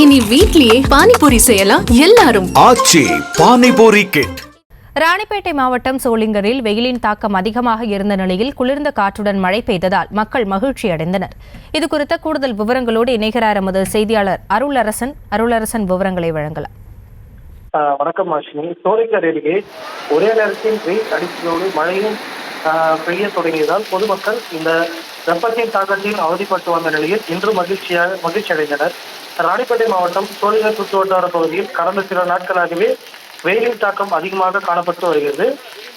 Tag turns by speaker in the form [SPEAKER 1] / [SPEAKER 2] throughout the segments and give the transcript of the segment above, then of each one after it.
[SPEAKER 1] இனி வீட்லயே பானிபூரி செய்யலாம் எல்லாரும்.
[SPEAKER 2] ஆச்சி பானிபூரி கிட்.
[SPEAKER 3] ராணிப்பேட்டை மாவட்டம் சோளிங்கரில் வெயிலின் தாக்கம் அதிகமாக இருந்த நிலையில் குளிர்ந்த காற்றுடன் மழை பெய்ததால் மக்கள் மகிழ்ச்சி அடைந்தனர். இதுகுறித்த கூடுதல் விவரங்களோடு இணைகிறார் எமது செய்தியாளர் அருளரசன் விவரங்களை வழங்கலாம்.
[SPEAKER 4] வணக்கம் ஆஷினி. சோளிங்கர் அருகே ஒரே நேரத்தில் வெயில் அடிப்பதோடு மழையும் பெய்ய தொடங்கியதால் பொதுமக்கள் இந்த வெப்பத்தின் தாக்கத்தில் அவதிப்பட்டு வந்த நிலையில் இன்று மகிழ்ச்சி அடைந்தனர். ராணிப்பேட்டை மாவட்டம் சோளிங்கர் சுற்றுவட்டார பகுதியில் கடந்த சில நாட்களாகவே வெயிலின் தாக்கம் அதிகமாக காணப்பட்டு வருகிறது.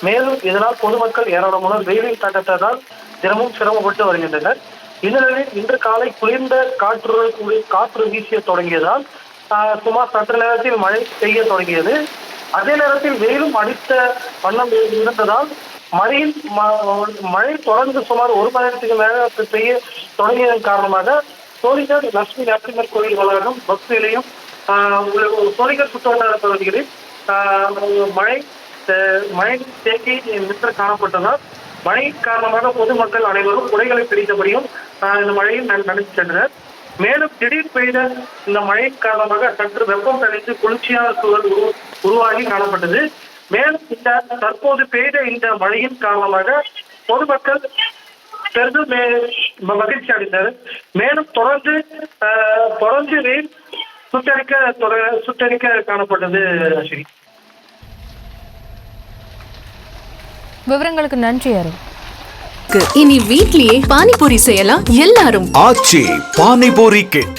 [SPEAKER 4] மேலும் இதனால் பொதுமக்கள் ஏராளமான வெயிலின் தாக்கத்தால் தினமும் சிரமப்பட்டு வருகின்றனர். இந்த நிலையில் இன்று காலை குளிர்ந்த காற்று வீசிய தொடங்கியதால் சுமார் சற்று நேரத்தில் மழை பெய்ய தொடங்கியது. அதே நேரத்தில் வெயிலும் அடித்த வண்ணம் இருந்ததால் மழை தொடர்ந்து சுமார் ஒரு மணி நேரத்துக்கு மேல பெய்ய தொடங்கியதன் காரணமாக சோளிங்கர் லட்சுமி நரசிம்மர் கோயில் வளாகம், பஸ் நிலையம், சோளிங்கர் சுற்றுவட்டார பகுதிகளில் மழை தேக்கி நின்று காணப்பட்டதால் மழை காரணமாக பொதுமக்கள் அனைவரும் குடைகளை பிடித்தபடியும் இந்த மழையில் நனைந்து சென்றனர். மேலும் திடீர் பெய்த இந்த மழை காரணமாக சற்று வெப்பம் தணித்து குளிர்ச்சியான சூழல் உருவாகி காணப்பட்டது. மேலும் இந்த தற்போது பெய்த இந்த மழையின் காரணமாக பொதுமக்கள் பெரிதும் மகிழ்ச்சி அடைந்தனர். மேலும் தொடர்ந்து வெயில் சுட்டரிக்க காணப்பட்டது. ஸ்ரீ
[SPEAKER 3] விவரங்களுக்கு நன்றி அருண்.
[SPEAKER 1] இனி வீட்லயே பானிபூரி செய்யலாம் எல்லாரும்.
[SPEAKER 2] ஆச்சி பானிபூரி கிட்.